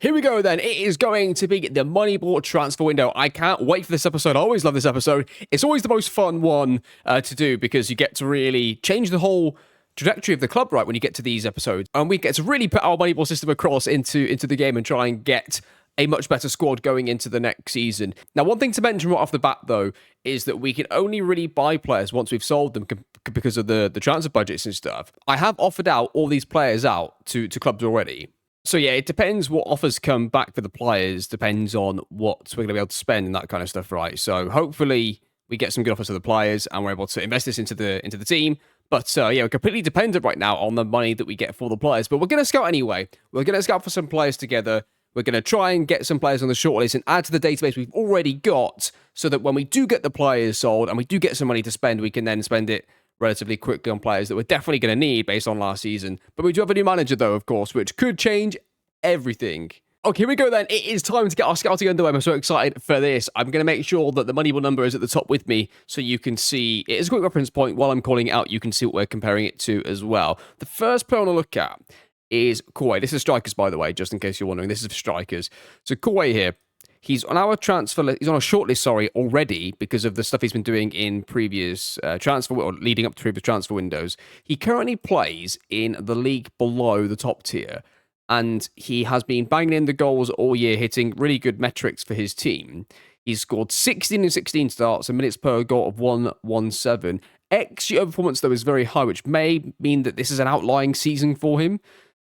Here we go then. It is going to be the Moneyball transfer window. I can't wait for this episode. I always love this episode. It's always the most fun one to do because you get to really change the whole trajectory of the club, right, when you get to these episodes. And we get to really put our Moneyball system across into the game and try and get a much better squad going into the next season. Now, one thing to mention right off the bat, though, is that we can only really buy players once we've sold them because of the transfer budgets and stuff. I have offered out all these players out to clubs already. So yeah, it depends what offers come back for the players, depends on what we're going to be able to spend and that kind of stuff, right? So hopefully we get some good offers for the players and we're able to invest this into the team. But yeah, we're completely dependent right now on the money that we get for the players. But we're going to scout anyway. We're going to scout for some players together. We're going to try and get some players on the shortlist and add to the database we've already got so that when we do get the players sold and we do get some money to spend, we can then spend it relatively quickly on players that we're definitely going to need based on last season. But we do have a new manager, though, of course, which could change everything. Okay, here we go then. It is time to get our scouting underway. I'm so excited for this. I'm going to make sure that the Moneyball number is at the top with me so you can see it as a quick reference point. While I'm calling it out, you can see what we're comparing it to as well. The first player I want to look at is Koué. This is strikers, by the way, just in case you're wondering. This is for strikers. So Koué here. He's on our transfer list. He's on a shortlist, already because of the stuff he's been doing in previous or leading up to previous transfer windows. He currently plays in the league below the top tier, and he has been banging in the goals all year, hitting really good metrics for his team. He's scored 16 and 16 starts, and minutes per goal of 117. XG over performance, though, is very high, which may mean that this is an outlying season for him.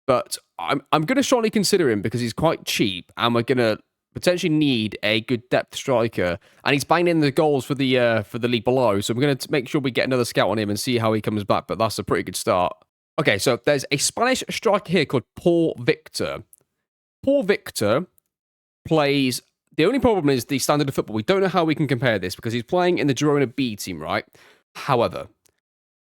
But I'm going to strongly consider him because he's quite cheap, and we're going to potentially need a good depth striker, and he's banging in the goals for the league below. So we're going to make sure we get another scout on him and see how he comes back. But that's a pretty good start. Okay, so there's a Spanish striker here called Paul Victor. Paul Victor plays. The only problem is the standard of football. We don't know how we can compare this because he's playing in the Girona B team, right? However,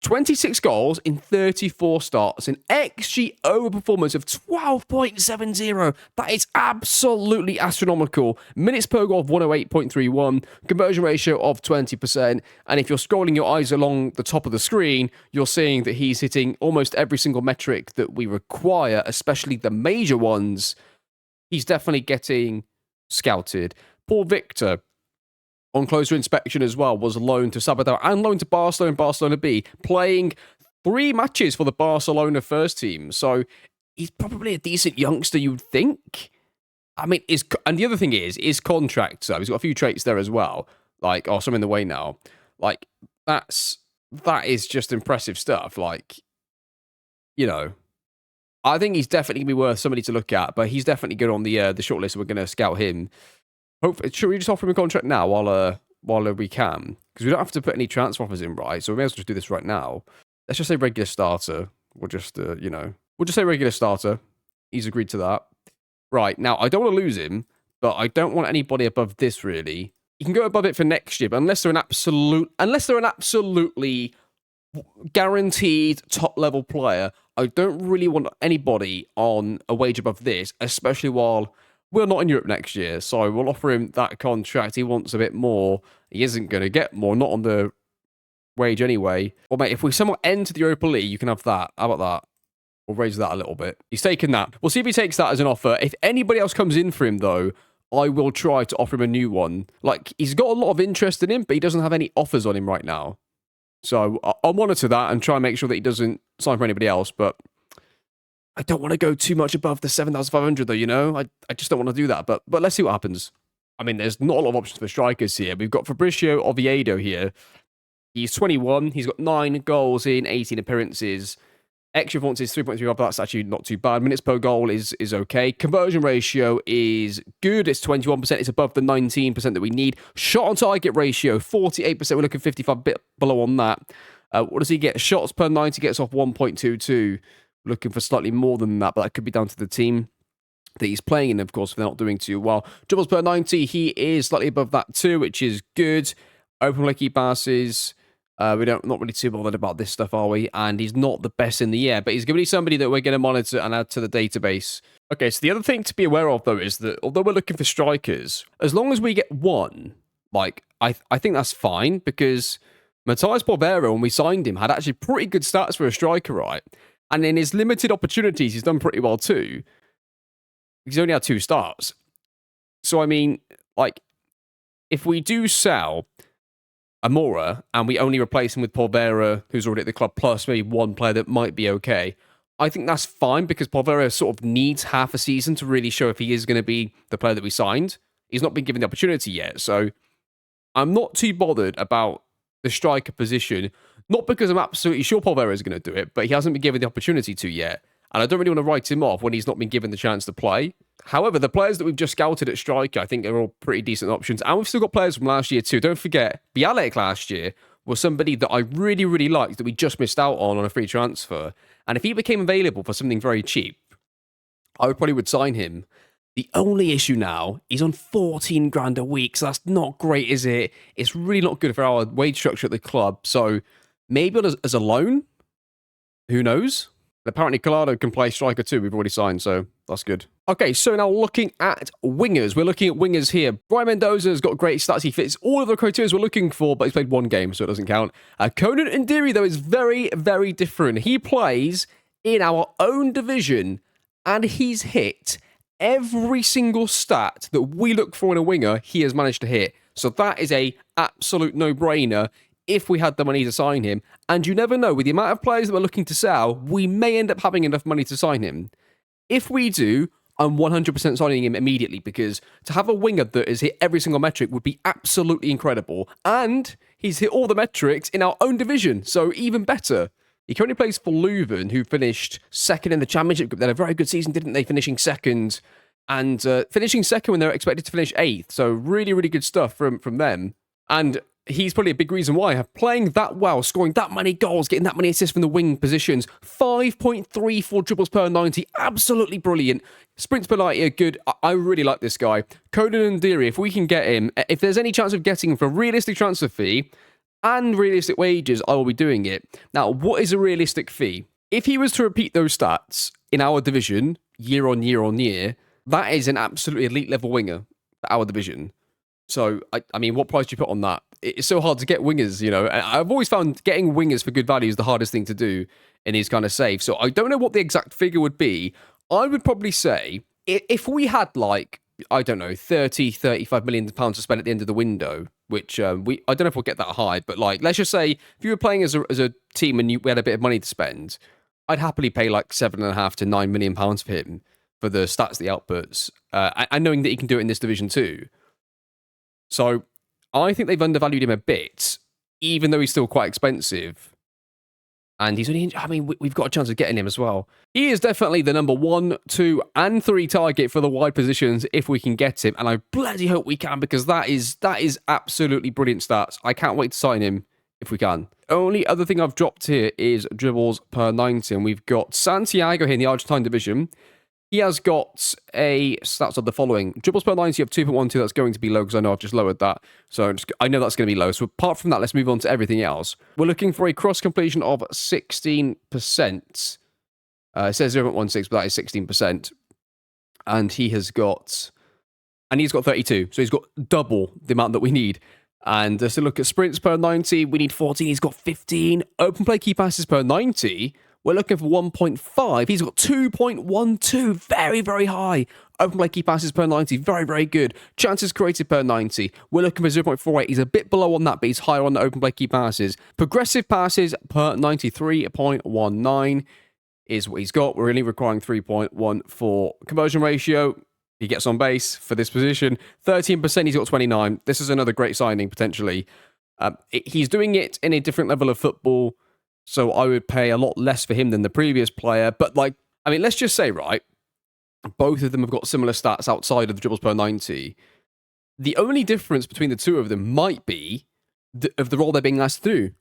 26 goals in 34 starts, an XG over performance of 12.70. That is absolutely astronomical. Minutes per goal of 108.31, conversion ratio of 20%. And if you're scrolling your eyes along the top of the screen, you're seeing that he's hitting almost every single metric that we require, especially the major ones. He's definitely getting scouted. Paul Victor, on closer inspection as well, was loaned to Sabadell and loaned to Barcelona and Barcelona B, playing 3 matches for the Barcelona first team. So he's probably a decent youngster, you'd think. I mean, and the other thing is his contract. So he's got a few traits there as well. Like, some in the way now. Like, that is just impressive stuff. Like, I think he's definitely going to be worth somebody to look at, but he's definitely good on the shortlist. We're going to scout him. Hopefully, should we just offer him a contract now while we can? Because we don't have to put any transfer offers in, right? So we may as well just do this right now. Let's just say regular starter. We'll just, we'll just say regular starter. He's agreed to that. Right, now, I don't want to lose him, but I don't want anybody above this, really. You can go above it for next year, but unless they're an absolutely guaranteed top-level player, I don't really want anybody on a wage above this, especially while we're not in Europe next year, so we'll offer him that contract. He wants a bit more. He isn't going to get more, not on the wage anyway. Well, mate, if we somehow enter the Europa League, you can have that. How about that? We'll raise that a little bit. He's taken that. We'll see if he takes that as an offer. If anybody else comes in for him, though, I will try to offer him a new one. Like, he's got a lot of interest in him, but he doesn't have any offers on him right now. So I'll monitor that and try and make sure that he doesn't sign for anybody else, but I don't want to go too much above the 7,500, though, I just don't want to do that, but let's see what happens. I mean, there's not a lot of options for strikers here. We've got Fabricio Oviedo here. He's 21. He's got 9 goals in 18 appearances. Extra performance is 3.35. That's actually not too bad. Minutes per goal is okay. Conversion ratio is good. It's 21%. It's above the 19% that we need. Shot on target ratio, 48%. We're looking 55, bit below on that. What does he get? Shots per 90 gets off 1.22. Looking for slightly more than that, but that could be down to the team that he's playing in, of course, if they're not doing too well. Dribbles per 90, he is slightly above that too, which is good. Open lucky passes, not really too bothered about this stuff, are we? And he's not the best in the air, but he's going to be somebody that we're going to monitor and add to the database. Okay, so the other thing to be aware of, though, is that although we're looking for strikers, as long as we get one, I think that's fine, because Matthias Barbero, when we signed him, had actually pretty good stats for a striker, right? And in his limited opportunities, he's done pretty well too. He's only had 2 starts. So, I mean, like, if we do sell Amora and we only replace him with Polvera, who's already at the club, plus maybe one player that might be okay, I think that's fine because Polvera sort of needs half a season to really show if he is going to be the player that we signed. He's not been given the opportunity yet, so I'm not too bothered about the striker position, not because I'm absolutely sure Polvera is going to do it, but he hasn't been given the opportunity to yet, and I don't really want to write him off when he's not been given the chance to play. However, the players that we've just scouted at striker, I think are all pretty decent options, and we've still got players from last year too. Don't forget, Bialek last year was somebody that I really, really liked that we just missed out on a free transfer, and if he became available for something very cheap, I would sign him. The only issue now, he's on 14 grand a week, so that's not great, is it? It's really not good for our wage structure at the club, so maybe as a loan? Who knows? Apparently, Collado can play striker too. We've already signed, so that's good. Okay, so now looking at wingers. We're looking at wingers here. Brian Mendoza's got great stats. He fits all of the criteria we're looking for, but he's played 1 game, so it doesn't count. Conan Ndiri, though, is very, very different. He plays in our own division, and he's hit every single stat that we look for in a winger, he has managed to hit. So that is a absolute no-brainer if we had the money to sign him. And you never know, with the amount of players that we're looking to sell, we may end up having enough money to sign him. If we do, I'm 100% signing him immediately, because to have a winger that has hit every single metric would be absolutely incredible. And he's hit all the metrics in our own division, so even better. He currently plays for Leuven, who finished second in the Championship group. They had a very good season, didn't they? Finishing second, and finishing second when they were expected to finish 8th. So really, really good stuff from them. And he's probably a big reason why. Playing that well, scoring that many goals, getting that many assists from the wing positions, 5.34 dribbles per 90, absolutely brilliant. Sprints per 90 are good. I really like this guy. Conan Ndiri, if we can get him, if there's any chance of getting him for a realistic transfer fee and realistic wages, I will be doing it. Now, what is a realistic fee? If he was to repeat those stats in our division, year on year on year, that is an absolutely elite level winger for our division. So, I mean, what price do you put on that? It's so hard to get wingers, you know. I've always found getting wingers for good value is the hardest thing to do in these kind of saves. So I don't know what the exact figure would be. I would probably say if we had like, I don't know, 30, 35 million pounds to spend at the end of the window, which I don't know if we'll get that high, but like, let's just say if you were playing as a team and we had a bit of money to spend, I'd happily pay like £7.5 to £9 million for him for the stats, the outputs, and knowing that he can do it in this division too. So I think they've undervalued him a bit, even though he's still quite expensive. And he's only, I mean, we've got a chance of getting him as well. He is definitely the number 1, 2, and 3 target for the wide positions if we can get him. And I bloody hope we can, because that is absolutely brilliant stats. I can't wait to sign him if we can. Only other thing I've dropped here is dribbles per 90. And we've got Santiago here in the Argentine division. He has got a stats of the following. Dribbles per 90 of 2.12. That's going to be low because I know I've just lowered that. So I know that's going to be low. So apart from that, let's move on to everything else. We're looking for a cross completion of 16%. It says 0.16, but that is 16%. And he's got 32. So he's got double the amount that we need. And so look at sprints per 90. We need 14. He's got 15. Open play key passes per 90. We're looking for 1.5. He's got 2.12. Very, very high. Open play key passes per 90. Very, very good. Chances created per 90. We're looking for 0.48. He's a bit below on that, but he's higher on the open play key passes. Progressive passes per 93.19 is what he's got. We're only requiring 3.14. Conversion ratio, he gets on base for this position. 13%, he's got 29. This is another great signing, potentially. He's doing it in a different level of football, so I would pay a lot less for him than the previous player. But, like, I mean, let's just say, right, both of them have got similar stats outside of the dribbles per 90. The only difference between the two of them might be of the role they're being asked to do.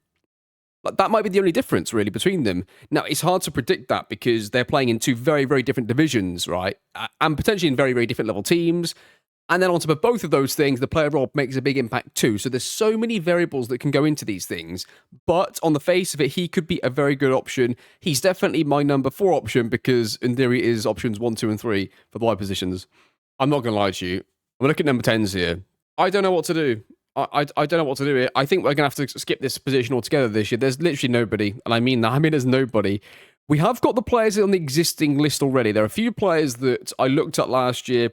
Like, that might be the only difference, really, between them. Now, it's hard to predict that because they're playing in two very, very different divisions, right? And potentially in very, very different level teams. And then on top of both of those things, the player role makes a big impact too. So there's so many variables that can go into these things. But on the face of it, he could be a very good option. He's definitely my number 4 option because Ndiri is options 1, 2, and 3 for the wide positions. I'm not going to lie to you. I'm looking at number 10s here. I don't know what to do. I don't know what to do here. I think we're going to have to skip this position altogether this year. There's literally nobody. And I mean that. I mean, there's nobody. We have got the players on the existing list already. There are a few players that I looked at last year.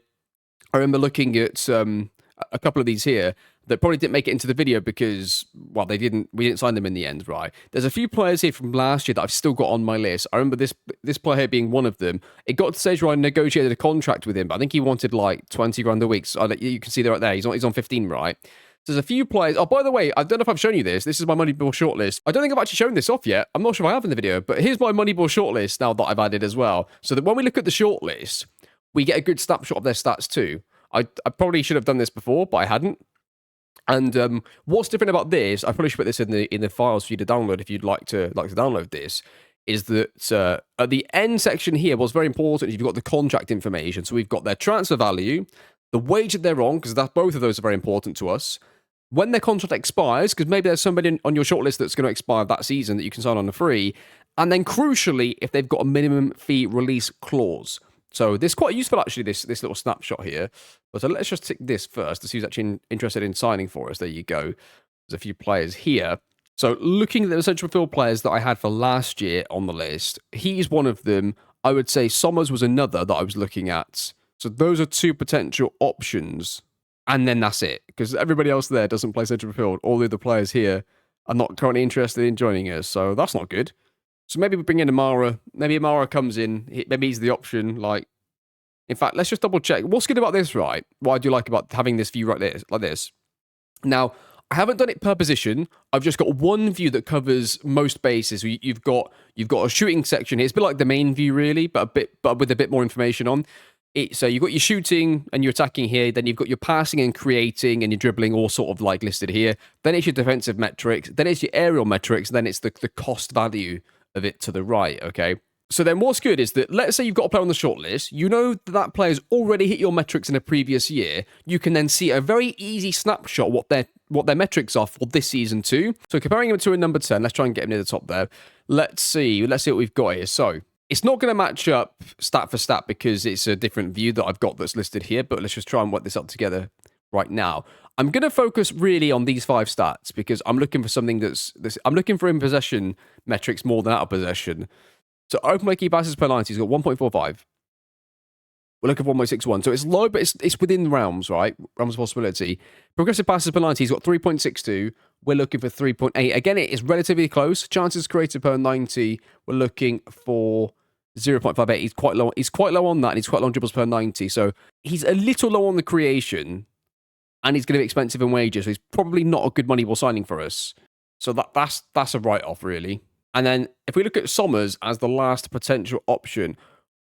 I remember looking at a couple of these here that probably didn't make it into the video because, well, we didn't sign them in the end, right? There's a few players here from last year that I've still got on my list. I remember this player here being one of them. It got to the stage where I negotiated a contract with him, but I think he wanted like 20 grand a week. So you can see there right there. He's on 15, right? So there's a few players. Oh, by the way, I don't know if I've shown you this. This is my Moneyball shortlist. I don't think I've actually shown this off yet. I'm not sure if I have in the video, but here's my Moneyball shortlist now that I've added as well. So that when we look at the shortlist, we get a good snapshot of their stats too. I probably should have done this before, but I hadn't. And what's different about this, I probably should put this in the files for you to download if you'd like to download this, is that at the end section here, what's very important is you've got the contract information. So we've got their transfer value, the wage that they're on, because both of those are very important to us. When their contract expires, because maybe there's somebody on your shortlist that's going to expire that season that you can sign on the free. And then crucially, if they've got a minimum fee release clause. So this is quite useful, actually, this little snapshot here. But so let's just tick this first to see who's actually interested in signing for us. There you go. There's a few players here. So looking at the central midfield players that I had for last year on the list, he's one of them. I would say Sommers was another that I was looking at. So those are two potential options. And then that's it. Because everybody else there doesn't play central midfield. All the other players here are not currently interested in joining us. So that's not good. So maybe we bring in Amara. Maybe Amara comes in. Maybe he's the option. In fact, let's just double check. What's good about this, right? What I do like about having this view right there, like this. Now, I haven't done it per position. I've just got one view that covers most bases. You've got a shooting section here. It's a bit like the main view, really, but with a bit more information on. So you've got your shooting and your attacking here. Then you've got your passing and creating and your dribbling all sort of like listed here. Then it's your defensive metrics. Then it's your aerial metrics. Then it's the cost value of it to the right, okay? So then what's good is that, let's say you've got a player on the shortlist, you know that player's already hit your metrics in a previous year, you can then see a very easy snapshot what their metrics are for this season too. So comparing him to a number 10, let's try and get him near the top there. Let's see what we've got here. So it's not going to match up stat for stat because it's a different view that I've got that's listed here, but let's just try and work this up together right now. I'm going to focus really on these 5 stats because I'm looking for something I'm looking for in possession metrics more than out of possession. So open play key passes per 90, he's got 1.45. We're looking for 1.61. So it's low, but it's within realms, right? Realms of possibility. Progressive passes per 90, he's got 3.62. We're looking for 3.8. Again, it is relatively close. Chances created per 90, we're looking for 0.58. He's quite low. He's quite low on that, and he's quite low on dribbles per 90. So he's a little low on the creation, and he's going to be expensive in wages. So he's probably not a good Moneyball signing for us. So that's a write-off, really. And then if we look at Sommers as the last potential option,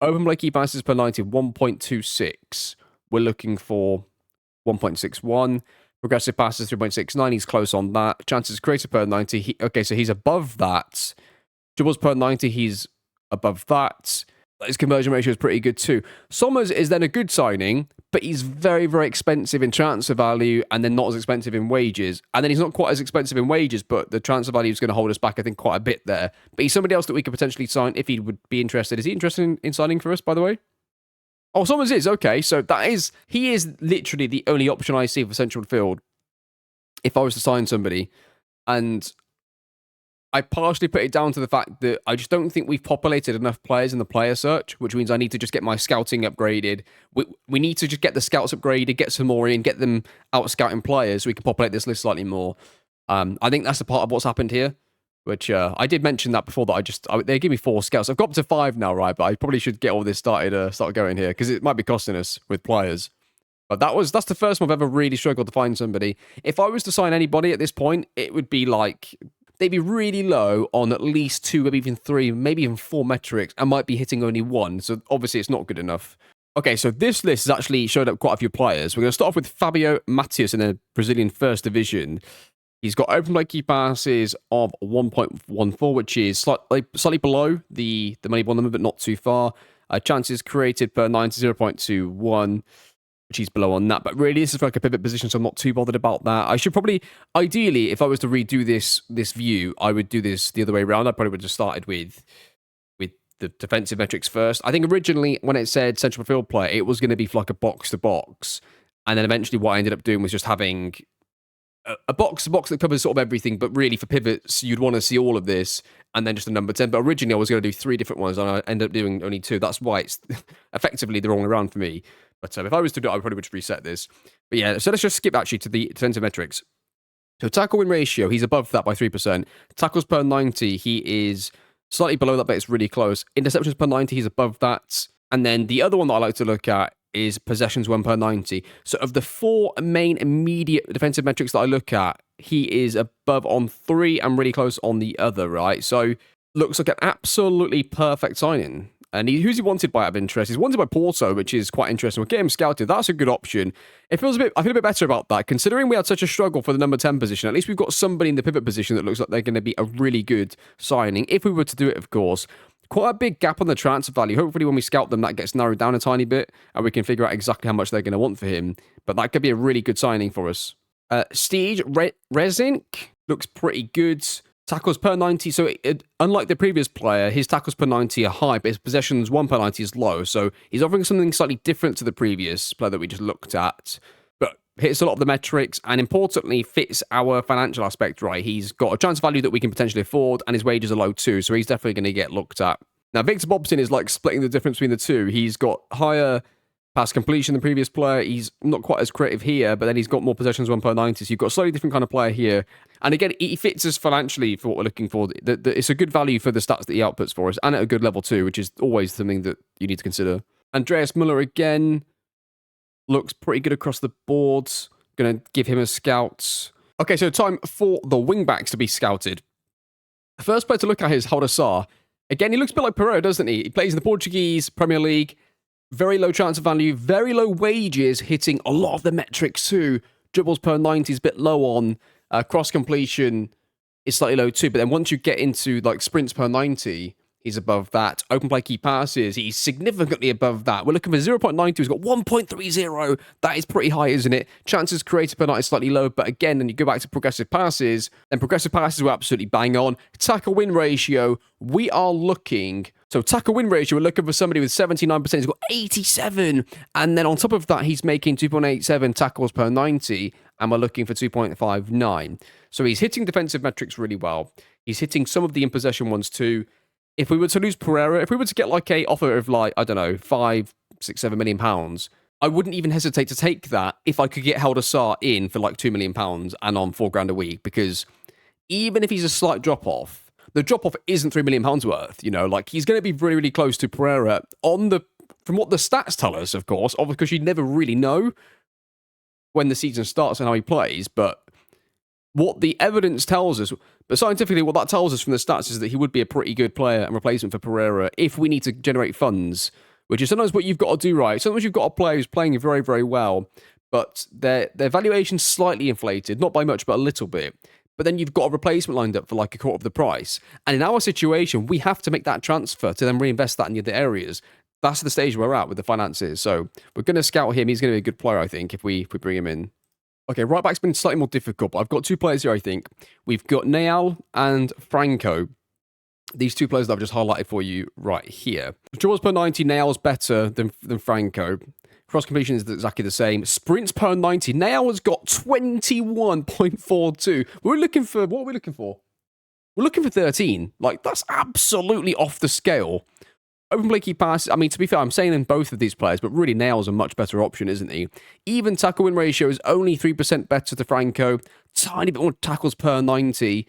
open play key passes per 90, 1.26. We're looking for 1.61. Progressive passes, 3.69. He's close on that. Chances created per 90. So he's above that. Dribbles per 90, he's above that. His conversion ratio is pretty good too. Sommers is then a good signing, but he's very, very expensive in transfer value and then not as expensive in wages. And then he's not quite as expensive in wages, but the transfer value is going to hold us back, I think, quite a bit there. But he's somebody else that we could potentially sign if he would be interested. Is he interested in signing for us, by the way? Oh, Sommers is. Okay, so he is literally the only option I see for central midfield if I was to sign somebody. And I partially put it down to the fact that I just don't think we've populated enough players in the player search, which means I need to just get my scouting upgraded. We need to just get the scouts upgraded, get some more in, get them out scouting players so we can populate this list slightly more. I think that's a part of what's happened here, which I did mention that before that they give me 4 scouts. I've got up to 5 now, right? But I probably should get all this start going here because it might be costing us with players. But that's the first time I've ever really struggled to find somebody. If I was to sign anybody at this point, it would be like they'd be really low on at least 2, maybe even 3, maybe even 4 metrics, and might be hitting only 1. So obviously it's not good enough. Okay, so this list has actually showed up quite a few players. We're going to start off with Fabio Matias in the Brazilian First Division. He's got open play key passes of 1.14, which is slightly below the Moneyball number, but not too far. Chances created per 90, 0.21. Which he's below on that. But really, this is like a pivot position, so I'm not too bothered about that. I should probably, ideally, if I was to redo this view, I would do this the other way around. I probably would have started with the defensive metrics first. I think originally, when it said central midfield player, it was going to be like a box-to-box. And then eventually what I ended up doing was just having a box that covers sort of everything, but really for pivots, you'd want to see all of this, and then just a number 10. But originally, I was going to do 3 different ones, and I ended up doing only 2. That's why it's effectively the wrong way around for me. But if I was to do it, I would probably just reset this. But yeah, so let's just skip actually to the defensive metrics. So tackle win ratio, he's above that by 3%. Tackles per 90, he is slightly below that, but it's really close. Interceptions per 90, he's above that. And then the other one that I like to look at is possessions won per 90. So of the 4 main immediate defensive metrics that I look at, he is above on 3 and really close on the other, right? So looks like an absolutely perfect signing. And who's he wanted by out of interest? He's wanted by Porto, which is quite interesting. We'll get him scouted. That's a good option. I feel a bit better about that, considering we had such a struggle for the number 10 position. At least we've got somebody in the pivot position that looks like they're going to be a really good signing. If we were to do it, of course. Quite a big gap on the transfer value. Hopefully when we scout them, that gets narrowed down a tiny bit, and we can figure out exactly how much they're going to want for him. But that could be a really good signing for us. Stege Rezink looks pretty good. Tackles per 90, so unlike the previous player, his tackles per 90 are high, but his possessions won per 90 is low. So he's offering something slightly different to the previous player that we just looked at, but hits a lot of the metrics and importantly fits our financial aspect right. He's got a transfer value that we can potentially afford, and his wages are low too, so he's definitely going to get looked at. Now, Victor Bobson is like splitting the difference between the two. He's got higher pass completion than the previous player. He's not quite as creative here, but then he's got more possessions won per 90. So you've got a slightly different kind of player here. And again, he fits us financially for what we're looking for. It's a good value for the stats that he outputs for us, and at a good level too, which is always something that you need to consider. Andreas Muller again looks pretty good across the board. Going to give him a scout. Okay, so time for the wingbacks to be scouted. The first player to look at is Haldasar. Again, he looks a bit like Pereira, doesn't he? He plays in the Portuguese Premier League. Very low transfer value, very low wages, hitting a lot of the metrics too. Dribbles per 90 is a bit low on. Cross completion is slightly low too. But then once you get into like sprints per 90, he's above that. Open play key passes, he's significantly above that. We're looking for 0.92, he's got 1.30. That is pretty high, isn't it? Chances created per 90 is slightly low. But again, then you go back to progressive passes, and progressive passes were absolutely bang on. Tackle win ratio, we are looking... So tackle win ratio, we're looking for somebody with 79%. He's got 87. And then on top of that, he's making 2.87 tackles per 90. And we're looking for 2.59. So he's hitting defensive metrics really well. He's hitting some of the in-possession ones too. If we were to lose Pereira, if we were to get like a offer of like, I don't know, 5, 6, 7 million pounds, I wouldn't even hesitate to take that if I could get Haldasar in for like 2 million pounds and on £4,000 a week. Because even if he's a slight drop-off, the drop-off isn't £3 million worth, you know, like he's going to be really, really close to Pereira from what the stats tell us, of course, because you never really know when the season starts and how he plays, but what the evidence tells us, but scientifically what that tells us from the stats is that he would be a pretty good player and replacement for Pereira if we need to generate funds, which is sometimes what you've got to do, right? Sometimes you've got a player who's playing very, very well, but their valuation's slightly inflated, not by much, but a little bit. But then you've got a replacement lined up for like a quarter of the price. And in our situation, we have to make that transfer to then reinvest that in the other areas. That's the stage we're at with the finances. So we're going to scout him. He's going to be a good player, I think, if we bring him in. Okay, right back's been slightly more difficult, but I've got 2 players here, I think. We've got Neal and Franco. These 2 players that I've just highlighted for you right here. Draws per 90, Neal's better than Franco. Cross completion is exactly the same. Sprints per 90. Now has got 21.42. What are we looking for? We're looking for 13. Like, that's absolutely off the scale. Open play key pass. I mean, to be fair, I'm saying in both of these players, but really Nail's a much better option, isn't he? Even tackle win ratio is only 3% better to Franco. Tiny bit more tackles per 90.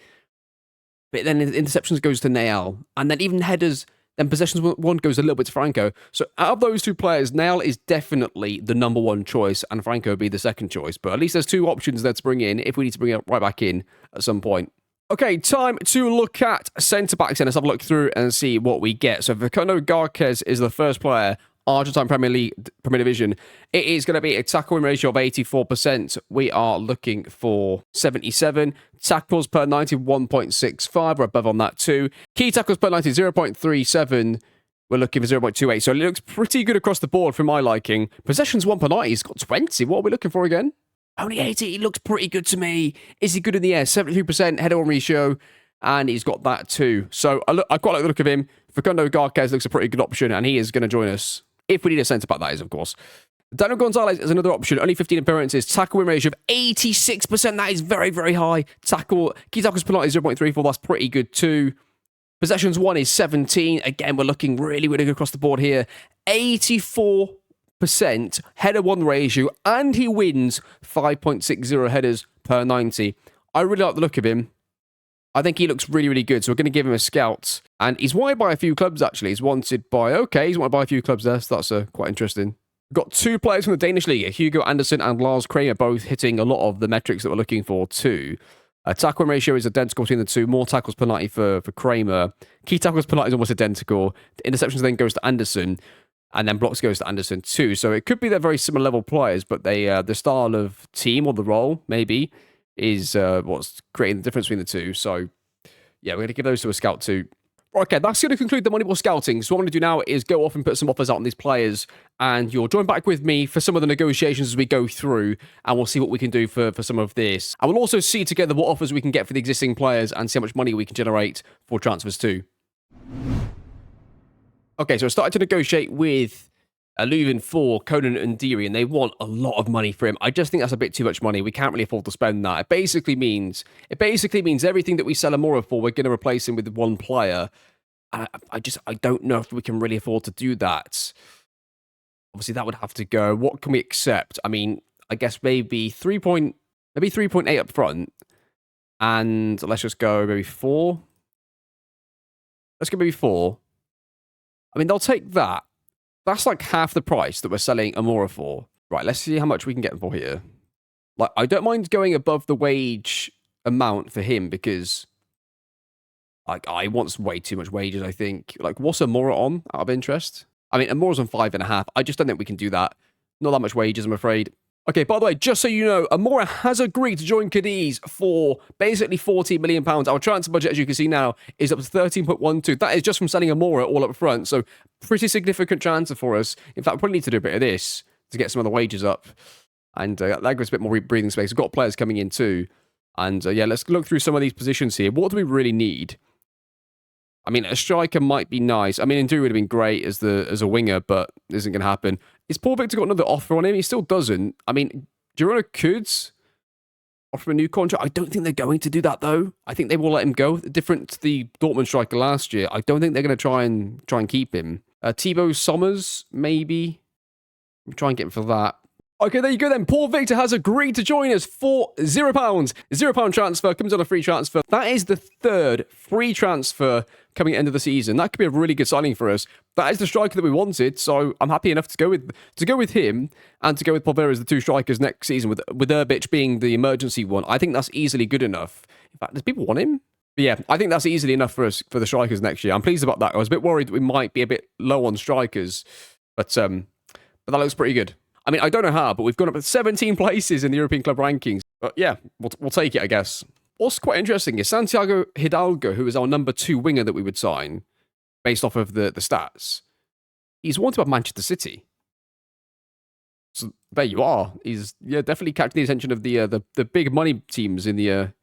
But then interceptions goes to Nail. And then even headers... Then possessions one goes a little bit to Franco. So out of those 2 players, Nail is definitely the number 1 choice, and Franco would be the second choice. But at least there's 2 options there to bring in if we need to bring it right back in at some point. Okay, time to look at centre-backs, and let's have a look through and see what we get. So Facundo Garques is the first player, Argentine Premier Division. It is going to be a tackle win ratio of 84%. We are looking for 77. Tackles per 90, 1.65. We're above on that too. Key tackles per 90, 0.37. We're looking for 0.28. So it looks pretty good across the board for my liking. Possessions 1 per 90. He's got 20. What are we looking for again? Only 80. He looks pretty good to me. Is he good in the air? 73% header-on ratio. And he's got that too. So I quite like the look of him. Facundo Garques looks a pretty good option, and he is going to join us. If we need a centre-back, that is, of course. Daniel Gonzalez is another option. Only 15 appearances. Tackle win ratio of 86%. That is very, very high. Key tackles penalty 0.34. That's pretty good too. Possessions won is 17. Again, we're looking really, really good across the board here. 84% header one ratio, and he wins 5.60 headers per 90. I really like the look of him. I think he looks really, really good. So we're going to give him a scout. And he's wanted by a few clubs, actually. He's wanted by a few clubs there. So that's quite interesting. We've got two players from the Danish League, Hugo Anderson and Lars Kramer, both hitting a lot of the metrics that we're looking for too. Tackle ratio is identical between the two. More tackles per 90 for Kramer. Key tackles per 90 is almost identical. The interceptions then goes to Anderson. And then blocks goes to Anderson too. So it could be they're very similar level players, but the style of team or the role, maybe, is what's creating the difference between the two. So, yeah, we're going to give those to a scout too. Okay, that's going to conclude the Moneyball Scouting. So what I'm going to do now is go off and put some offers out on these players, and you'll join back with me for some of the negotiations as we go through, and we'll see what we can do for some of this. And we'll also see together what offers we can get for the existing players and see how much money we can generate for transfers too. Okay, so I started to negotiate with Leuven for Conan and Deary, and they want a lot of money for him. I just think that's a bit too much money. We can't really afford to spend that. It basically means everything that we sell Amora for, we're going to replace him with one player. And I don't know if we can really afford to do that. Obviously, that would have to go. What can we accept? I mean, I guess maybe 3.8 up front, and let's just go maybe 4. Let's go maybe 4. I mean, they'll take that. That's like half the price that we're selling Amora for. Right, let's see how much we can get them for here. Like, I don't mind going above the wage amount for him because, like, I want way too much wages, I think. Like, what's Amora on, out of interest? I mean, Amora's on 5.5. I just don't think we can do that. Not that much wages, I'm afraid. Okay, by the way, just so you know, Amora has agreed to join Cadiz for basically £14 million. Our transfer budget, as you can see now, is up to 13.12. That is just from selling Amora all up front. So, pretty significant transfer for us. In fact, we probably need to do a bit of this to get some of the wages up. And that gives us a bit more breathing space. We've got players coming in too. And yeah, let's look through some of these positions here. What do we really need? I mean, a striker might be nice. I mean, Ndu would have been great as a winger, but it isn't going to happen. Is Paul Victor got another offer on him? He still doesn't. I mean, Girona could offer him a new contract. I don't think they're going to do that, though. I think they will let him go. Different to the Dortmund striker last year. I don't think they're going to try and keep him. Thibaut Sommers, maybe. We'll try and get him for that. Okay, there you go then. Paul Victor has agreed to join us for £0. £0 transfer, comes on a free transfer. That is the third free transfer coming at the end of the season. That could be a really good signing for us. That is the striker that we wanted, so I'm happy enough to go with him and to go with Polvera as the two strikers next season, with Urbic being the emergency one. I think that's easily good enough. In fact, does people want him? But yeah, I think that's easily enough for us for the strikers next year. I'm pleased about that. I was a bit worried that we might be a bit low on strikers, but that looks pretty good. I mean, I don't know how, but we've gone up 17 places in the European club rankings. But yeah, we'll take it, I guess. What's quite interesting is Santiago Hidalgo, who is our number 2 winger that we would sign, based off of the stats. He's wanted by Manchester City. So there you are. He's definitely catching the attention of the big money teams in the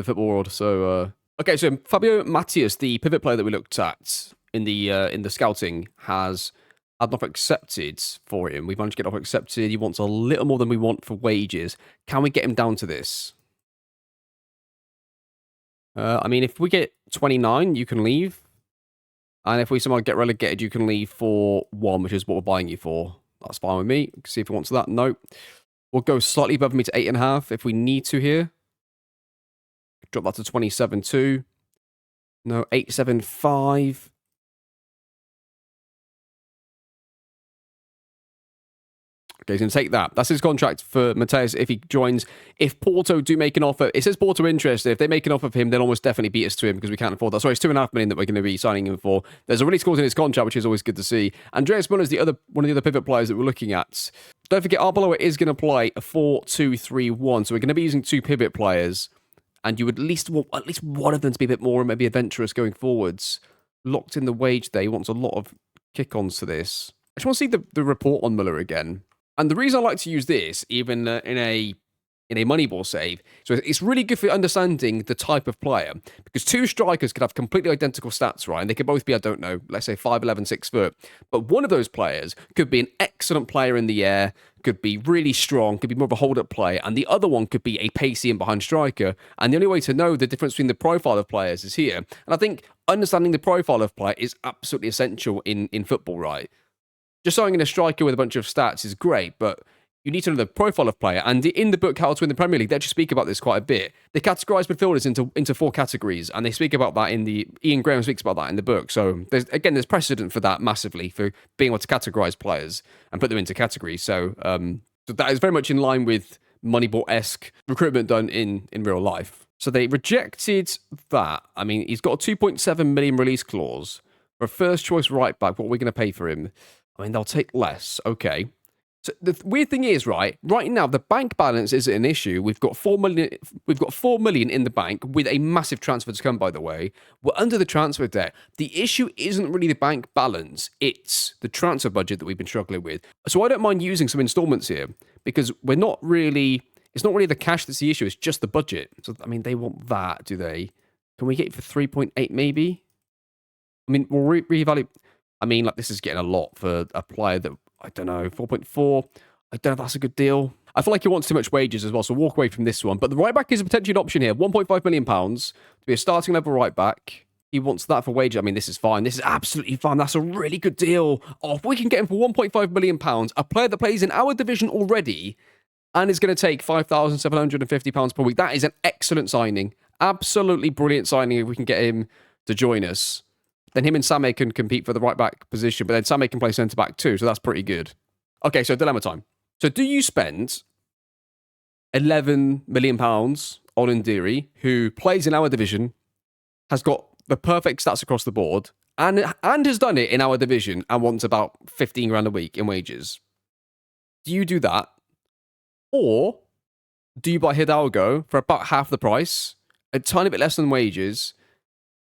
football world. So okay, so Fabio Matias, the pivot player that we looked at in the scouting, has had an offer accepted for him. We've managed to get an offer accepted. He wants a little more than we want for wages. Can we get him down to this? I mean, if we get 29, you can leave. And if we somehow get relegated, you can leave for 1, which is what we're buying you for. That's fine with me. See if he wants that. No. We'll go slightly above me to 8.5 if we need to here. Drop that to 27 too. No, 8.75. Okay, he's going to take that. That's his contract for Mateus if he joins. If Porto do make an offer, it says Porto interested. If they make an offer for him, they'll almost definitely beat us to him because we can't afford that. Sorry, it's 2.5 million that we're going to be signing him for. There's a release clause in his contract, which is always good to see. Andreas Muller is one of the other pivot players that we're looking at. Don't forget, Arbeloa is going to play a 4-2-3-1, so we're going to be using 2 pivot players, and you would at least want one of them to be a bit more and maybe adventurous going forwards. Locked in the wage there. He wants a lot of kick-ons to this. I just want to see the report on Muller again. And the reason I like to use this, even in a in a Moneyball save. So it's really good for understanding the type of player, because two strikers could have completely identical stats, right? And they could both be, I don't know, let's say 5'11", 6 foot. But one of those players could be an excellent player in the air, could be really strong, could be more of a hold-up player, and the other one could be a pacey and behind striker. And the only way to know the difference between the profile of players is here. And I think understanding the profile of player is absolutely essential in football, right? Just throwing in a striker with a bunch of stats is great, but you need to know the profile of player. And in the book, How to Win the Premier League, they actually speak about this quite a bit. They categorise midfielders into 4 categories, and they speak about that Ian Graham speaks about that in the book. So there's precedent for that massively, for being able to categorise players and put them into categories. So that is very much in line with Moneyball-esque recruitment done in real life. So they rejected that. I mean, he's got a 2.7 million release clause for a first choice right back. What are we going to pay for him? I mean, they'll take less. Okay. So the weird thing is, right now, the bank balance isn't an issue. We've got 4 million. We've got 4 million in the bank with a massive transfer to come, by the way. We're under the transfer debt. The issue isn't really the bank balance. It's the transfer budget that we've been struggling with. So I don't mind using some installments here, because it's not really the cash that's the issue. It's just the budget. So, I mean, they want that, do they? Can we get it for 3.8 maybe? I mean, we'll reevaluate. I mean, like, this is getting a lot for a player that, I don't know, 4.4. I don't know if that's a good deal. I feel like he wants too much wages as well, so walk away from this one. But the right back is potentially an option here. £1.5 million to be a starting level right back. He wants that for wages. I mean, this is fine. This is absolutely fine. That's a really good deal. Oh, if we can get him for £1.5 million, a player that plays in our division already and is going to take £5,750 per week, that is an excellent signing. Absolutely brilliant signing if we can get him to join us. Then him and Sameh can compete for the right back position, but then Sameh can play centre back too, so that's pretty good. Okay, so dilemma time. So do you spend £11 million on Ndiri, who plays in our division, has got the perfect stats across the board, and has done it in our division and wants about 15 grand a week in wages? Do you do that? Or do you buy Hidalgo for about half the price, a tiny bit less than wages,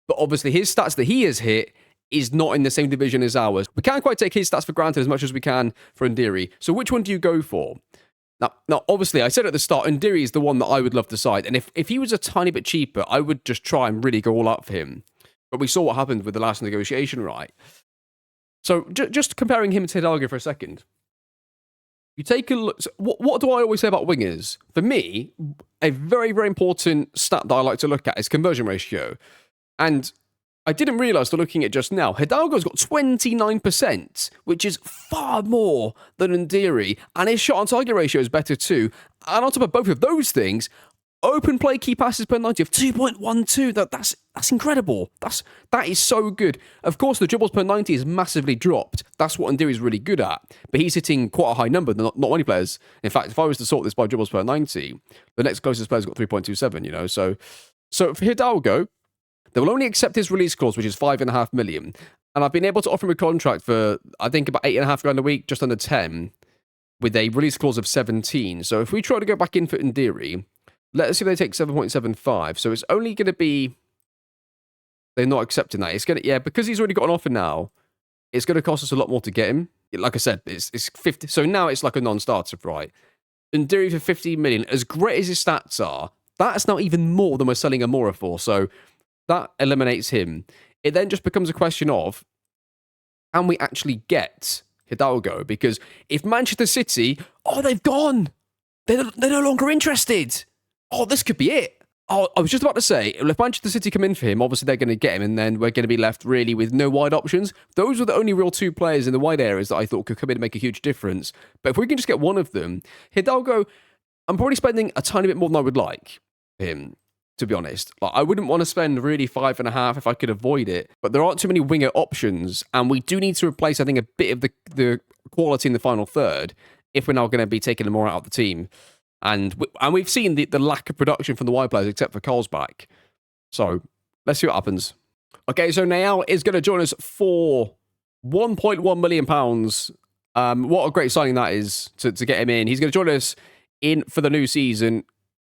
but obviously his stats that he has hit is not in the same division as ours? We can't quite take his stats for granted as much as we can for Ndiri. So which one do you go for? Now, obviously, I said at the start, Ndiri is the one that I would love to side. And if he was a tiny bit cheaper, I would just try and really go all out for him. But we saw what happened with the last negotiation, right? So just comparing him to Hidalgo for a second. You take a look. So what do I always say about wingers? For me, a very, very important stat that I like to look at is conversion ratio. And I didn't realise, till looking at it just now, Hidalgo's got 29%, which is far more than Ndiri, and his shot on target ratio is better too. And on top of both of those things, open play key passes per 90 of 2.12. That's incredible. That is so good. Of course, the dribbles per 90 is massively dropped. That's what Ndiri is really good at. But he's hitting quite a high number. Not many players. In fact, if I was to sort this by dribbles per 90, the next closest player's got 3.27. You know, so for Hidalgo, they will only accept his release clause, which is $5.5 million. And I've been able to offer him a contract for, I think, about $8.5 grand a week, just under 10, with a release clause of 17. So if we try to go back in for Ndiri, let's see if they take 7.75. So it's only going to be, they're not accepting that. It's going to, because he's already got an offer now, it's going to cost us a lot more to get him. Like I said, it's 50. So now it's like a non-starter, right? Ndiri for 15 million, as great as his stats are, that's now even more than we're selling Amora for. So that eliminates him. It then just becomes a question of, can we actually get Hidalgo? Because if Manchester City, they've gone. They're no longer interested. This could be it. I was just about to say, if Manchester City come in for him, obviously they're going to get him, and then we're going to be left really with no wide options. Those were the only real two players in the wide areas that I thought could come in and make a huge difference. But if we can just get one of them, Hidalgo, I'm probably spending a tiny bit more than I would like for him, to be honest. I wouldn't want to spend really 5.5 if I could avoid it. But there aren't too many winger options, and we do need to replace, I think, a bit of the quality in the final third if we're now going to be taking more out of the team. And we've seen the lack of production from the wide players, except for Carlsbach. So let's see what happens. Okay, so Nael is going to join us for £1.1 million. What a great signing that is to get him in. He's going to join us in for the new season.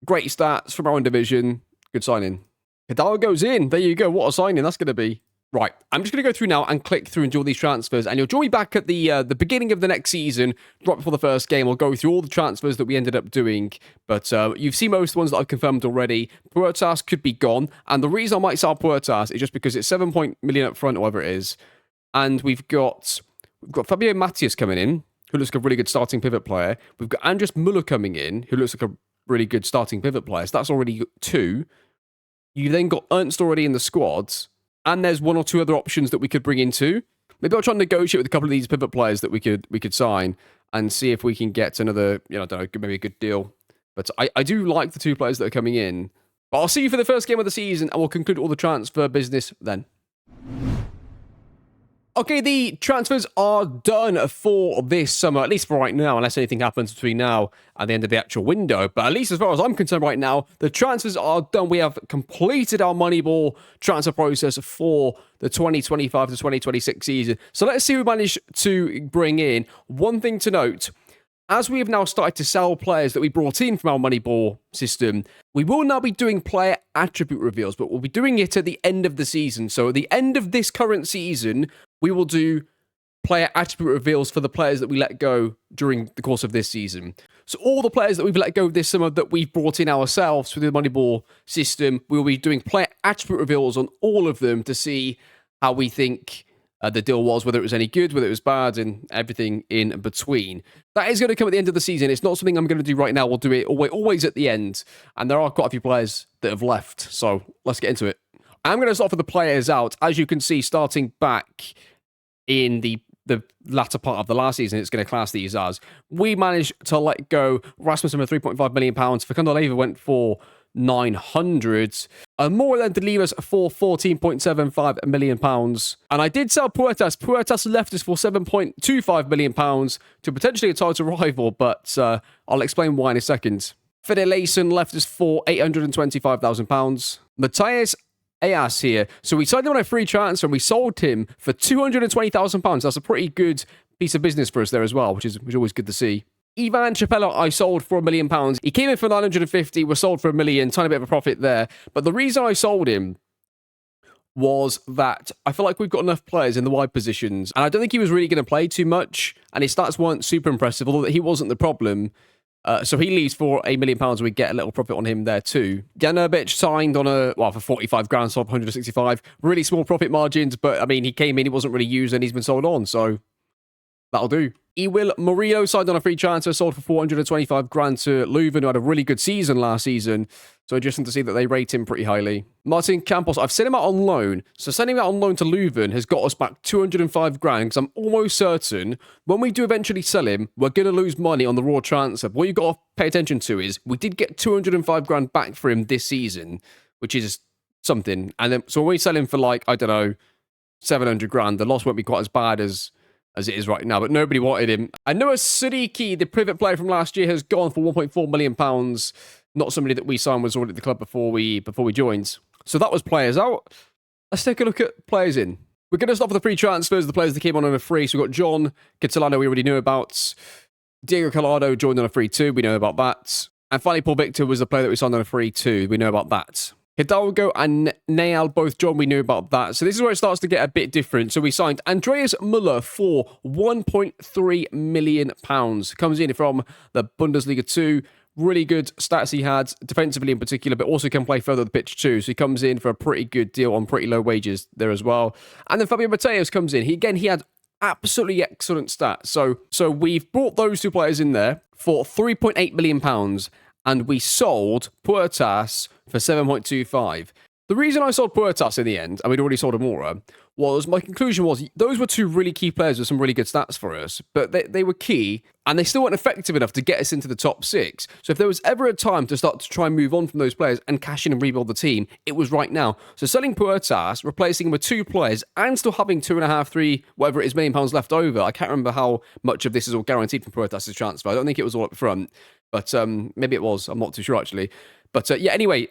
Great stats from our own division. Good signing. Hidalgo's in. There you go. What a signing that's going to be. Right, I'm just going to go through now and click through and do all these transfers, and you'll join me back at the beginning of the next season, right before the first game. We'll go through all the transfers that we ended up doing, but you've seen most of the ones that I've confirmed already. Puertas could be gone, and the reason I might sell Puertas is just because it's 7 million up front, or whatever it is, and we've got Fabio Matias coming in, who looks like a really good starting pivot player. We've got Andres Muller coming in, who looks like a really good starting pivot player, so that's already 2. You've then got Ernst already in the squads. And there's 1 or 2 other options that we could bring into. Maybe I'll try and negotiate with a couple of these pivot players that we could sign and see if we can get another, I don't know, maybe a good deal. But I do like the 2 players that are coming in. But I'll see you for the first game of the season, and we'll conclude all the transfer business then. Okay, the transfers are done for this summer, at least for right now, unless anything happens between now and the end of the actual window. But at least as far as I'm concerned right now, the transfers are done. We have completed our Moneyball transfer process for the 2025 to 2026 season. So let's see who we managed to bring in. One thing to note, as we have now started to sell players that we brought in from our Moneyball system, we will now be doing player attribute reveals, but we'll be doing it at the end of the season. So at the end of this current season, we will do player attribute reveals for the players that we let go during the course of this season. So all the players that we've let go this summer that we've brought in ourselves through the Moneyball system, we'll be doing player attribute reveals on all of them to see how we think the deal was, whether it was any good, whether it was bad, and everything in between. That is going to come at the end of the season. It's not something I'm going to do right now. We'll do it always at the end. And there are quite a few players that have left. So let's get into it. I'm going to start with the players out. As you can see, starting back in the latter part of the last season, it's going to class these as. We managed to let go Rasmussen for £3.5 million. Facundo Leiva went for 900. And more than to leave us for £14.75 million. And I did sell Puertas. Puertas left us for £7.25 million to potentially a title rival, but I'll explain why in a second. Fede Leysen left us for £825,000. Matthias Ayas here. So we signed him on a free transfer and we sold him for £220,000. That's a pretty good piece of business for us there as well, which is always good to see. Ivan Chapello, I sold for £1 million. He came in for 950, was sold for £1 million, tiny bit of a profit there. But the reason I sold him was that I feel like we've got enough players in the wide positions, and I don't think he was really going to play too much, and his stats weren't super impressive, although he wasn't the problem. So he leaves for £1 million, and we get a little profit on him there too. Jan Urbic signed on for 45 grand, sold 165. Really small profit margins, but I mean, he came in, he wasn't really used, and he's been sold on, so that'll do. Ewil Murillo signed on a free transfer, sold for 425 grand to Leuven, who had a really good season last season. So interesting to see that they rate him pretty highly. Martin Campos, I've sent him out on loan. So sending him out on loan to Leuven has got us back 205 grand, because I'm almost certain when we do eventually sell him, we're going to lose money on the raw transfer. But what you've got to pay attention to is we did get 205 grand back for him this season, which is something. And then, so when we sell him for 700 grand, the loss won't be quite as bad as it is right now, but nobody wanted him. And Noah Siddiqui, the pivot player from last year, has gone for £1.4 million. Not somebody that we signed, was already at the club before we joined. So that was players out. Let's take a look at players in. We're going to start with the free transfers, the players that came on a free. So we've got John Catalano, we already knew about. Diego Collado joined on a free too, we know about that. And finally, Paul Victor was the player that we signed on a free too, we know about that. Hidalgo and Nail, both John, we knew about that. So this is where it starts to get a bit different. So we signed Andreas Muller for £1.3 million. Comes in from the Bundesliga 2. Really good stats he had, defensively in particular, but also can play further up the pitch too. So he comes in for a pretty good deal on pretty low wages there as well. And then Fabio Mateus comes in. He had absolutely excellent stats. So we've brought those 2 players in there for £3.8 million. And we sold Puertas for 7.25. The reason I sold Puertas in the end, and we'd already sold Amora, was my conclusion was those were 2 really key players with some really good stats for us, but they were key, and they still weren't effective enough to get us into the top 6. So if there was ever a time to start to try and move on from those players and cash in and rebuild the team, it was right now. So selling Puertas, replacing him with 2 players, and still having 2.5, 3, whatever it is, £1 million left over. I can't remember how much of this is all guaranteed from Puertas' transfer. I don't think it was all up front. But maybe it was. I'm not too sure, actually. But anyway,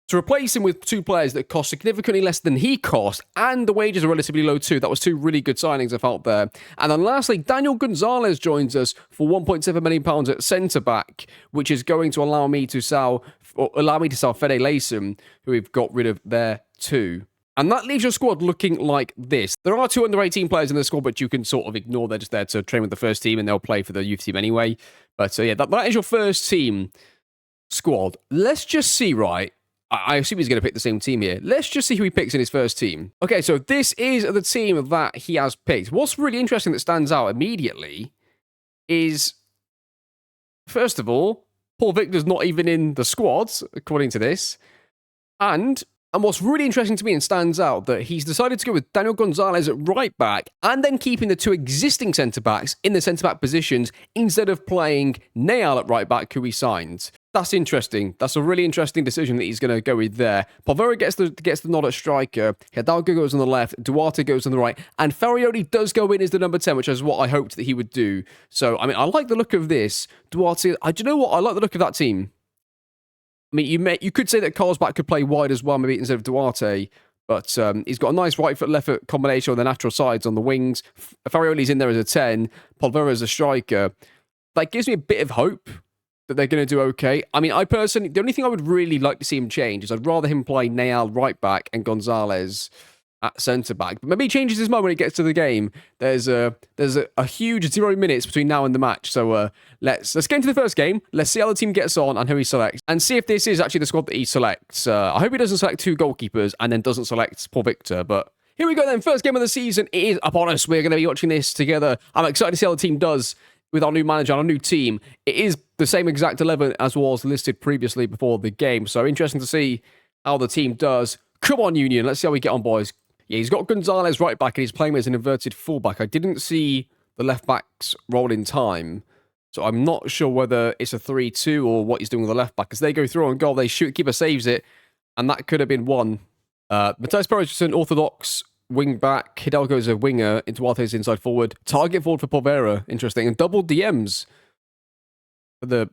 to replace him with 2 players that cost significantly less than he cost, and the wages are relatively low too, that was 2 really good signings I felt there. And then lastly, Daniel Gonzalez joins us for £1.7 million at centre-back, which is going to allow me to sell Fede Leysen, who we've got rid of there too. And that leaves your squad looking like this. There are 2 under-18 players in the squad, but you can sort of ignore. They're just there to train with the first team, and they'll play for the youth team anyway. But yeah, that is your first team squad. Let's just see, right? I assume he's going to pick the same team here. Let's just see who he picks in his first team. Okay, so this is the team that he has picked. What's really interesting that stands out immediately is, first of all, Paul Victor's not even in the squads, according to this. And what's really interesting to me and stands out that he's decided to go with Daniel Gonzalez at right back and then keeping the 2 existing centre-backs in the centre-back positions instead of playing Nail at right back, who he signed. That's interesting. That's a really interesting decision that he's going to go with there. Polvera gets the nod at striker. Hidalgo goes on the left. Duarte goes on the right. And Farioli does go in as the number 10, which is what I hoped that he would do. So, I mean, I like the look of this. Duarte, do you know what? I like the look of that team. I mean, you could say that Carlsbach could play wide as well, maybe instead of Duarte. But he's got a nice right foot, left foot combination on the natural sides on the wings. Farioli's in there as a 10. Polvera as a striker. That gives me a bit of hope that they're going to do okay. I mean, I personally, the only thing I would really like to see him change is I'd rather him play Nail right back and Gonzalez at centre back. But maybe he changes his mind when it gets to the game. There's a huge 0 minutes between now and the match. So let's get into the first game. Let's see how the team gets on and who he selects, and see if this is actually the squad that he selects. I hope he doesn't select 2 goalkeepers and then doesn't select Paul Victor. But here we go then. First game of the season. It is upon us. We're going to be watching this together. I'm excited to see how the team does with our new manager and our new team. It is the same exact 11 as was listed previously before the game. So interesting to see how the team does. Come on, Union. Let's see how we get on, boys. Yeah, he's got Gonzalez right back and he's playing as an inverted fullback. I didn't see the left backs roll in time. So I'm not sure whether it's a 3-2 or what he's doing with the left back. As they go through on goal, they shoot, keeper saves it. And that could have been one. Matthias Perez is an orthodox wing back. Hidalgo's a winger. Duarte's inside forward. Target forward for Polvera. Interesting. And double DMs for the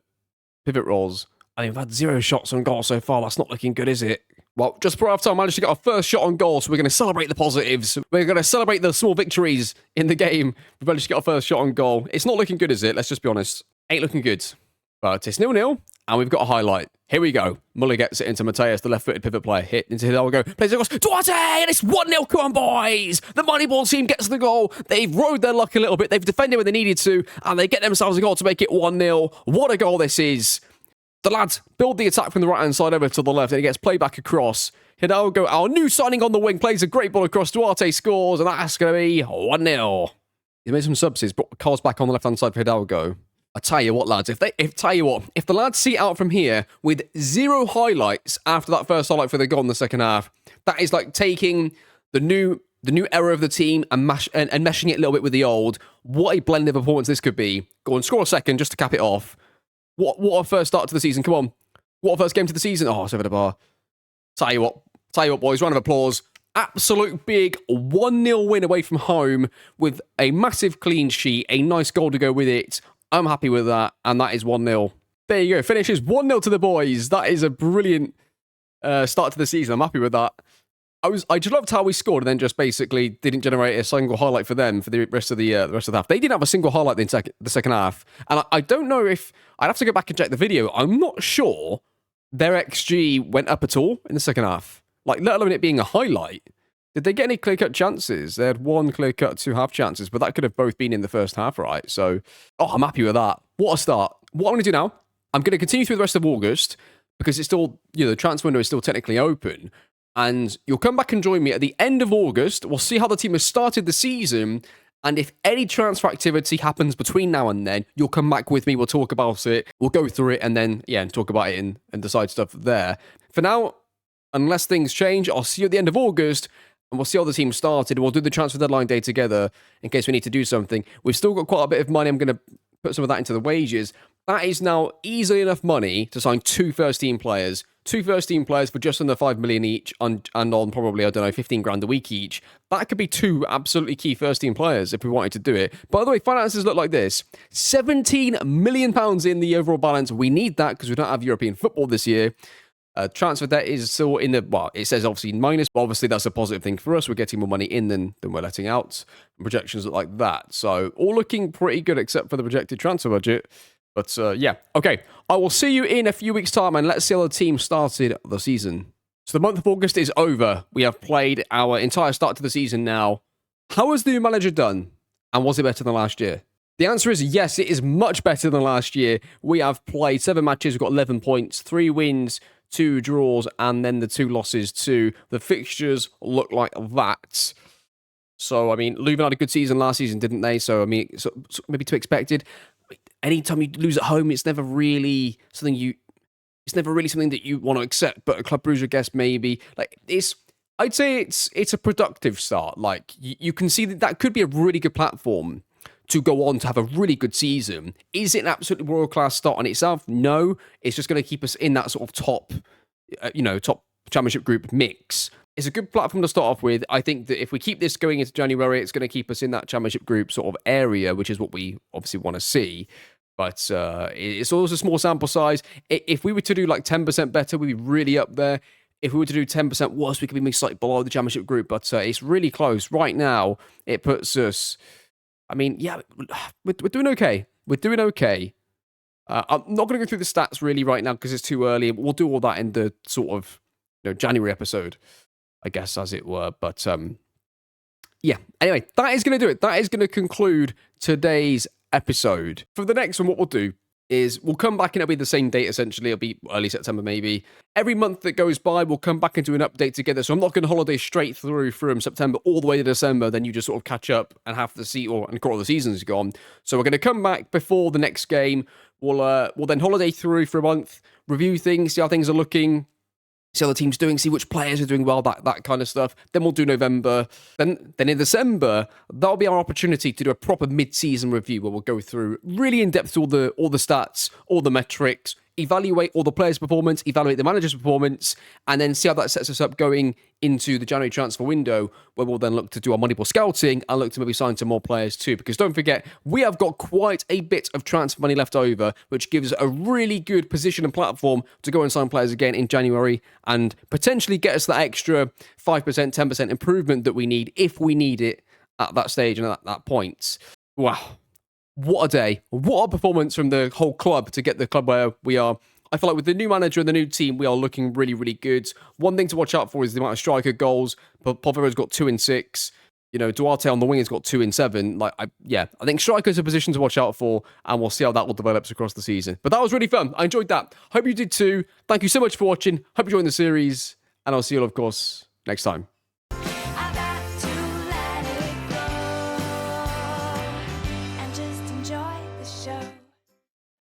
pivot roles. I mean, we've had 0 shots on goal so far. That's not looking good, is it? Well, just before half-time, I managed to get our first shot on goal, so we're going to celebrate the positives. We're going to celebrate the small victories in the game. We've managed to get our first shot on goal. It's not looking good, is it? Let's just be honest. Ain't looking good. But it's 0-0, and we've got a highlight. Here we go. Muller gets it into Matthias, the left-footed pivot player. Hit into Hidalgo. Plays it across. Duarte! And it's 1-0. Come on, boys! The Moneyball team gets the goal. They've rode their luck a little bit. They've defended when they needed to, and they get themselves a goal to make it 1-0. What a goal this is. The lads build the attack from the right-hand side over to the left, and it gets played back across. Hidalgo, our new signing on the wing, plays a great ball across. Duarte scores, and that's going to be 1-0. He's made some subs. He's brought Carl's back on the left-hand side for Hidalgo. I tell you what, lads, if the lads see it out from here with 0 highlights after that first highlight for the goal in the second half, that is like taking the new era of the team and meshing it a little bit with the old. What a blend of performance this could be. Go and score a second just to cap it off. What a first start to the season. Come on. What a first game to the season. Oh, it's over the bar. Tell you what, boys, round of applause. Absolute big 1-0 win away from home with a massive clean sheet, a nice goal to go with it. I'm happy with that, and that is 1-0. There you go. Finishes 1-0 to the boys. That is a brilliant start to the season. I'm happy with that. I just loved how we scored and then just basically didn't generate a single highlight for them for the rest of the half. They didn't have a single highlight in the second half. And I don't know if... I'd have to go back and check the video. I'm not sure their XG went up at all in the second half. Like, let alone it being a highlight. Did they get any clear-cut chances? They had 1 clear-cut, 2 half chances, but that could have both been in the first half, right? So, I'm happy with that. What a start. What I'm going to do now, I'm going to continue through the rest of August because it's still, the transfer window is still technically open. And you'll come back and join me at the end of August. We'll see how the team has started the season. And if any transfer activity happens between now and then, you'll come back with me. We'll talk about it. We'll go through it and then, and talk about it and decide stuff there. For now, unless things change, I'll see you at the end of August. And we'll see how the team started. We'll do the transfer deadline day together in case we need to do something. We've still got quite a bit of money. I'm going to put some of that into the wages. That is now easily enough money to sign 2 first-team players. 2 first-team players for just under 5 million each and on probably, 15 grand a week each. That could be 2 absolutely key first-team players if we wanted to do it. By the way, finances look like this. £17 million in the overall balance. We need that because we don't have European football this year. Transfer debt is still in the, it says obviously minus, but obviously that's a positive thing for us. We're getting more money in than we're letting out. And projections look like that. So all looking pretty good except for the projected transfer budget. But yeah, okay. I will see you in a few weeks' time and let's see how the team started the season. So the month of August is over. We have played our entire start to the season now. How has the new manager done? And was it better than last year? The answer is yes, it is much better than last year. We have played 7 matches, we've got 11 points, 3 wins, 2 draws, and then the 2 losses too. The fixtures look like that. So, I mean, Leuven had a good season last season, didn't they? So, I mean, so maybe to be expected. Anytime you lose at home, it's never really something that you want to accept. But a Club Brugge, I guess, maybe. I'd say it's a productive start. Like, you can see that could be a really good platform to go on to have a really good season. Is it an absolutely world-class start on itself? No. It's just going to keep us in that sort of top championship group mix. It's a good platform to start off with. I think that if we keep this going into January, it's going to keep us in that championship group sort of area, which is what we obviously want to see. But it's always a small sample size. If we were to do like 10% better, we'd be really up there. If we were to do 10% worse, we could be maybe slightly below the championship group. But it's really close. Right now, it puts us... I mean, yeah, we're doing okay. We're doing okay. I'm not going to go through the stats really right now because it's too early. We'll do all that in the sort of January episode, I guess, as it were. But yeah, anyway, that is going to do it. That is going to conclude today's episode. For the next one, what we'll do is we'll come back and it'll be the same date, essentially. It'll be early September, maybe. Every month that goes by, we'll come back and do an update together. So I'm not going to holiday straight through from September all the way to December. Then you just sort of catch up and half the and quarter of the season's gone. So we're going to come back before the next game. We'll then holiday through for a month, review things, see how things are looking, see how the team's doing, see which players are doing well, that kind of stuff. Then we'll do November. Then in December, that'll be our opportunity to do a proper mid-season review where we'll go through really in-depth all the stats, all the metrics, evaluate all the players' performance, evaluate the manager's performance, and then see how that sets us up going into the January transfer window, where we'll then look to do our Moneyball Scouting and look to maybe sign some more players too. Because don't forget, we have got quite a bit of transfer money left over, which gives us a really good position and platform to go and sign players again in January and potentially get us that extra 5%, 10% improvement that we need if we need it at that stage and at that point. Wow. What a day. What a performance from the whole club to get the club where we are. I feel like with the new manager and the new team, we are looking really, really good. One thing to watch out for is the amount of striker goals. Povero's got 2 in 6. Duarte on the wing has got 2 in 7. I think strikers are a position to watch out for, and we'll see how that will develop across the season. But that was really fun. I enjoyed that. Hope you did too. Thank you so much for watching. Hope you enjoyed the series, and I'll see you all, of course, next time.